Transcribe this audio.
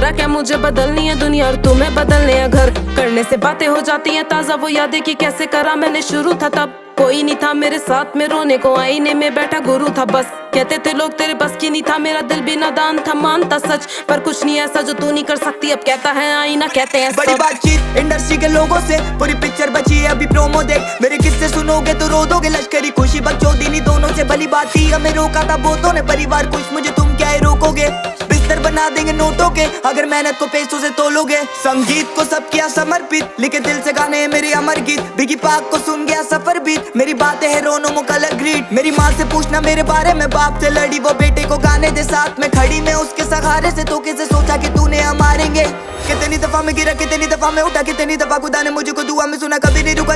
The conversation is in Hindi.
बोला क्या मुझे बदलनी है दुनिया और तुम्हें बदलने हैं घर। करने से बातें हो जाती हैं ताजा, वो यादें कि कैसे करा मैंने शुरू था तब। कोई नहीं था मेरे साथ में रोने को, आईने में बैठा गुरु था बस। कहते थे लोग तेरे बस की नहीं था, मेरा दिल भी नादान था, मानता सच। पर कुछ नहीं ऐसा जो तू नहीं कर सकती, अब कहता है आईना, कहते हैं बड़ी बातचीत इंडस्ट्री के लोगों से, पूरी पिक्चर बची है अभी प्रोमो देख। मेरे किस्से सुनोगे तो रो दोगे, लश्करी खुशी बकचोदी दोनों से भली बात थी। हमें रोका था बहुतों ने, परिवार कुछ मुझे तुम क्या ही रोकोगे। बिस्तर बना देंगे नोटों के अगर मेहनत को पैसों से तोलोगे। संगीत को सब किया समर्पित, लिखे दिल से गाने हैं मेरे अमर गीत। बिगी पाक को सुन गया सफर बीत, मेरी बातें है रोनो मो कलर ग्रीट। मेरी माँ से पूछना मेरे बारे में, बाप से लड़ी वो बेटे को गाने दे साथ में खड़ी। मैं उसके सहारे से तो कैसे सोचा कि तूने हम मारेंगे। कितनी दफा मैं गिरा, कितनी दफा मैं उठा, कितनी दफा खुदा ने मुझको दुआ में सुना, कभी नहीं रुका।